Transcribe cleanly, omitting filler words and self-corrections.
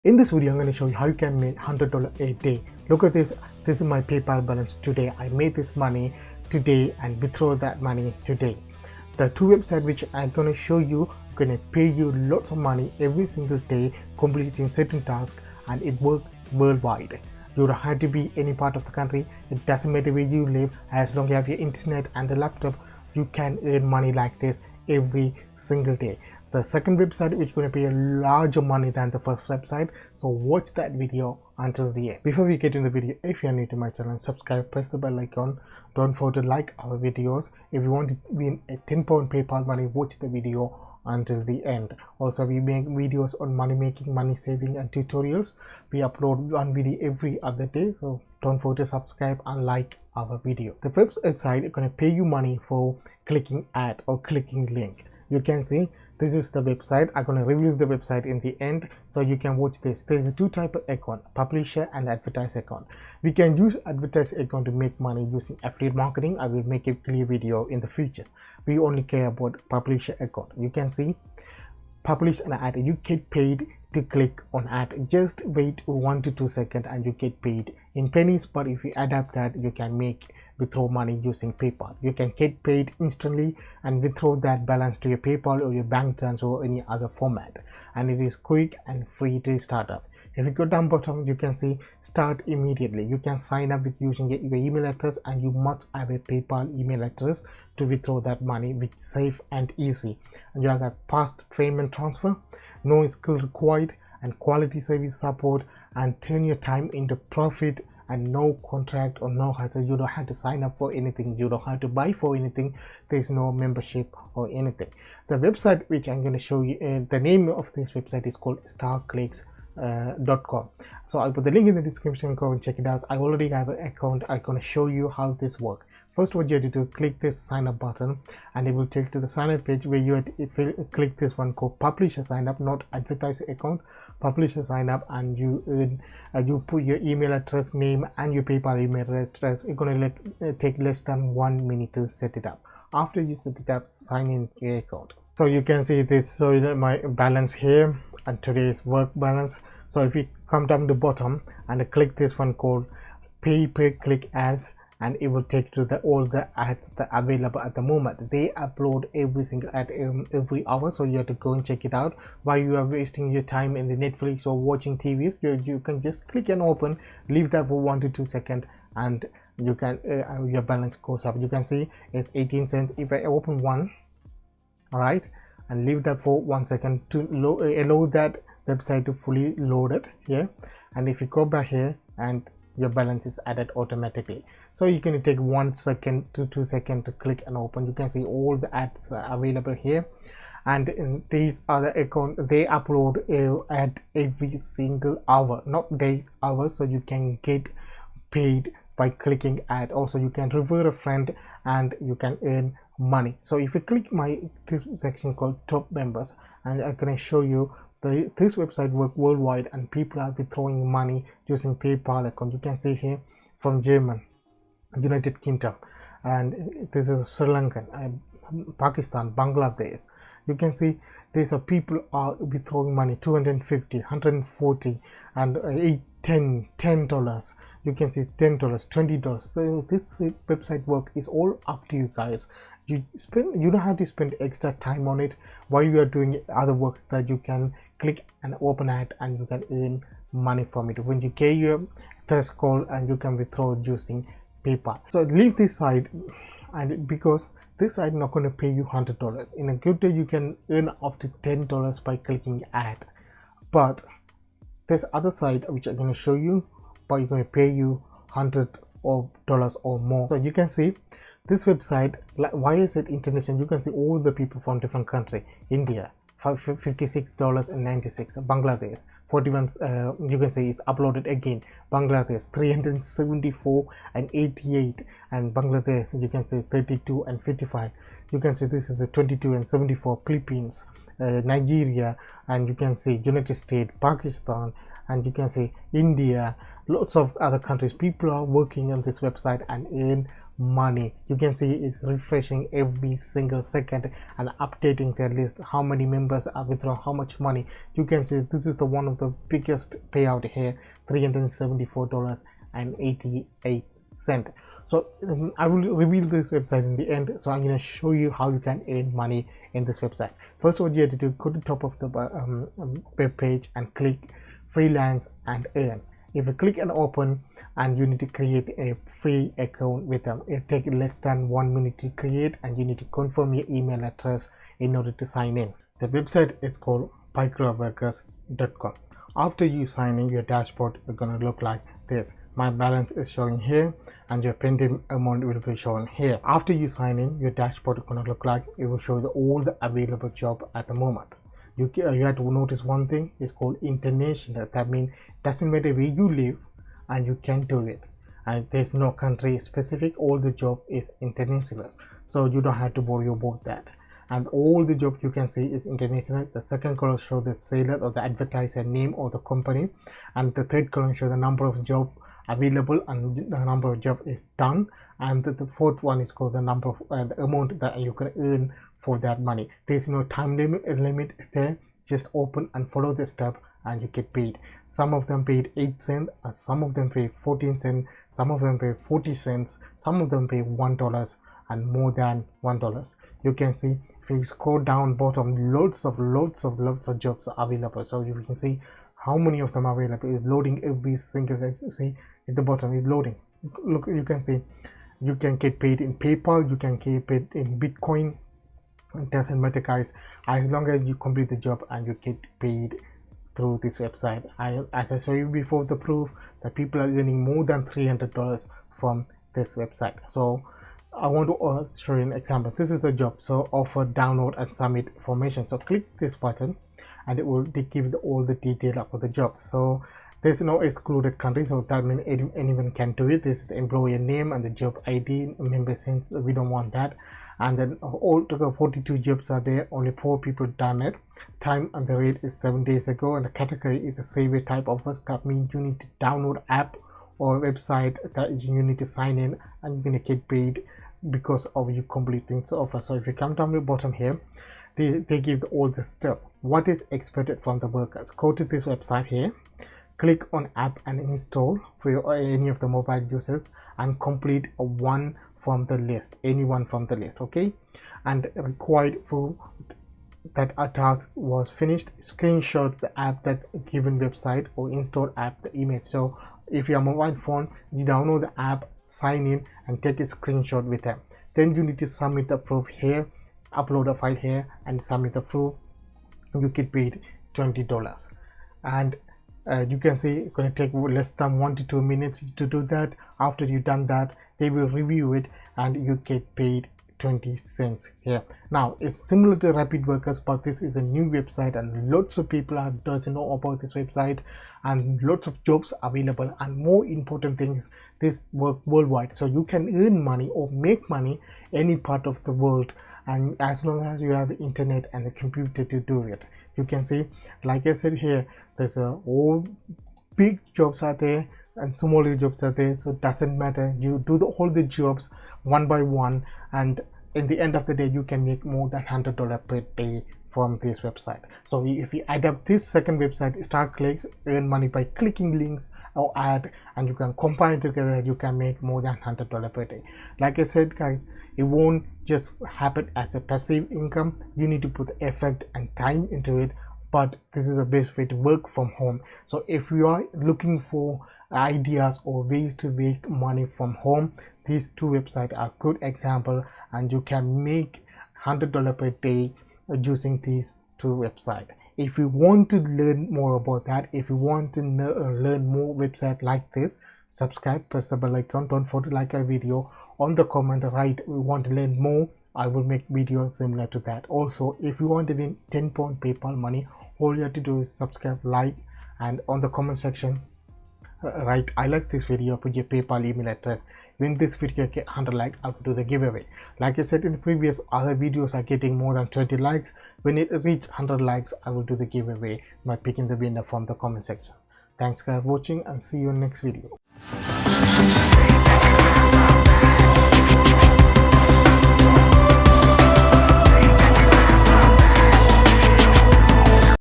In this video, I'm going to show you how you can make $100 a day. Look at this. This is my PayPal balance today. I made this money today and withdraw that money today. The two websites which I'm going to show you are going to pay you lots of money every single day, completing certain tasks, and it works worldwide. You don't have to be any part of the country. It doesn't matter where you live. As long as you have your internet and the laptop, you can earn money like this every single day. The second website which is going to pay a larger money than the first website, so watch that video until the end. Before we get in the video, if you are new to my channel, subscribe, press the bell icon, don't forget to like our videos. If you want to win a £10 PayPal money, watch the video until the end. Also, we make videos on money making, money saving and tutorials. We upload one video every other day, so don't forget to subscribe and like our video. The website is going to pay you money for clicking ad or clicking link. You can see this is the website. I'm going to review the website in the end, so you can watch this. There's a two type of account, publisher and advertise account. We can use advertise account to make money using affiliate marketing. I will make a clear video in the future. We only care about publisher account. You can see publish an ad, you get paid to click on ad. Just wait 1 to 2 seconds and you get paid in pennies, but if you adapt that, you can withdraw money using PayPal. You can get paid instantly and withdraw that balance to your PayPal or your bank transfer or any other format, and it is quick and free to start up. If you go down bottom, you can see start immediately. You can sign up with using your email address, and you must have a PayPal email address to withdraw that money, which is safe and easy. And you have a fast payment transfer, no skill required, and quality service support, and turn your time into profit, and no contract or no hassle. You don't have to sign up for anything, you don't have to buy for anything, there's no membership or anything. The website which I'm going to show you, the name of this website is called starclicks.com. So I'll put the link in the description. Go and check it out. I already have an account. I'm going to show you how this works. First, what you have to do, click this sign up button, and it will take you to the sign up page where you have to, if you click this one called publisher sign up, not advertiser account, publisher sign up, and you earn, you put your email address, name, and your PayPal email address. It's going to take less than 1 minute to set it up. After you set it up, sign in your account. So you can see this, so my balance here and today's work balance. So if you come down the bottom and click this one called pay per click ads, and it will take to all the ads that are available at the moment. They upload every single ad every hour, so you have to go and check it out. While you are wasting your time in the Netflix or watching TVs, you can just click and open, leave that for 1 to 2 seconds, and you can your balance goes up. You can see it's 18 cents. If I open one, all right, and leave that for 1 second to allow that website to fully load it here, and if you go back here, and your balance is added automatically. So you can take 1 second to 2 seconds to click and open. You can see all the ads are available here, and in these other account, they upload ad every single hour, not days, hours. So you can get paid by clicking ad. Also, you can refer a friend and you can earn money. So if you click this section called top members, and I'm going to show you this website works worldwide, and people are withdrawing money using PayPal account. You can see here from Germany, United Kingdom, and this is Sri Lankan, Pakistan, Bangladesh. You can see these are people are withdrawing money, 250, 140, and $10. You can see $10, $20. So this website work is all up to you guys. You don't have to spend extra time on it while you are doing other work that you can click and open ad, and you can earn money from it. When you get your threshold, and you can withdraw using PayPal. So leave this side, and because this side not going to pay you $100. In a good day, you can earn up to $10 by clicking ad. But this other side which I'm going to show you, but you're going to pay you $100 or more. So you can see this website, why is it international? You can see all the people from different country. India, $56.96. Bangladesh, 41. You can see it's uploaded again. Bangladesh, 374.88, and Bangladesh, you can see 32.55. You can see this is the 22.74. Philippines, Nigeria, and you can see United States, Pakistan, and you can see India, lots of other countries. People are working on this website and earn money. You can see it's refreshing every single second and updating their list, how many members are withdrawn, how much money. You can see this is the one of the biggest payout here, $374.88. So I will reveal this website in the end, so I'm going to show you how you can earn money in this website. First, what you have to do, go to the top of the web page and click freelance and earn. If you click and open, and you need to create a free account with them, it takes less than 1 minute to create, and you need to confirm your email address in order to sign in. The website is called paycrawworkers.com. After you sign in, your dashboard is going to look like this. My balance is showing here and your pending amount will be shown here. After you sign in, your dashboard is going to look like, it will show all the available job at the moment. You have to notice one thing, it's called international. That means it doesn't matter where you live and you can do it, and there's no country specific. All the job is international, so you don't have to worry about that. And all the job you can see is international. The second column shows the seller or the advertiser name or the company, and the third column shows the number of job available and the number of job is done, and the fourth one is called the number of the amount that you can earn for that money. There's no time limit there. Just open and follow the step and you get paid. Some of them paid 8 cents, some of them pay 14 cents, some of them pay 40 cents, some of them pay $1 and more than $1. You can see if you scroll down bottom, loads of jobs are available. So you can see how many of them are available. It's loading every single day. You see at the bottom is loading. Look, you can see you can get paid in PayPal, you can get paid in Bitcoin. It doesn't matter, guys, as long as you complete the job and you get paid through this website. As I showed you before, the proof that people are earning more than $300 from this website. So I want to show you an example. This is the job. So offer, download and submit information. So click this button and it will give all the detail about the job. So there's no excluded country, so that means anyone can do it. This is the employer name and the job ID, member since we don't want that. And then altogether 42 jobs are there, only 4 people done it. Time and the rate is 7 days ago, and the category is a survey type offers. That means you need to download app or website that you need to sign in, and you're gonna get paid because of you completing the offer. So if you come down to the bottom here, they give all the stuff what is expected from the workers. Go to this website here, click on app and install for any of the mobile users, and complete one from the list, anyone from the list. Okay, and required for that a task was finished, screenshot the app that given website or install app the image. So if you have a mobile phone, you download the app, sign in and take a screenshot with them. Then you need to submit the proof here, upload a file here and submit the proof. You get paid $20, and you can see it's going to take less than 1 to 2 minutes to do that. After you've done that, they will review it and you get paid 20 cents here. Now it's similar to Rapid Workers, but this is a new website and lots of people doesn't know about this website, and lots of jobs available, and more important things, this work worldwide, so you can earn money or make money any part of the world, and as long as you have the internet and the computer to do it. You can see, like I said here, there's all big jobs are there and smaller jobs are there, so it doesn't matter. You do all the jobs one by one, and in the end of the day you can make more than $100 per day from this website. So if you add up this second website, StartClicks, earn money by clicking links or ad, and you can combine together, you can make more than $100 per day. Like I said, guys, it won't just happen as a passive income. You need to put effort and time into it, but this is the best way to work from home. So if you are looking for ideas or ways to make money from home, these two websites are good example, and you can make $100 per day using these two websites. If you want to learn more about that, if you want to learn more websites like this, subscribe, press the bell icon, don't forget to like our video. On the comment write we want to learn more, I will make videos similar to that. Also, if you want to win £10 PayPal money, all you have to do is subscribe, like, and on the comment section write I like this video, put your PayPal email address. When this video get 100 likes, I will do the giveaway. Like I said in the previous, other videos are getting more than 20 likes. When it reaches 100 likes, I will do the giveaway by picking the winner from the comment section. Thanks guys for watching, and see you in next video.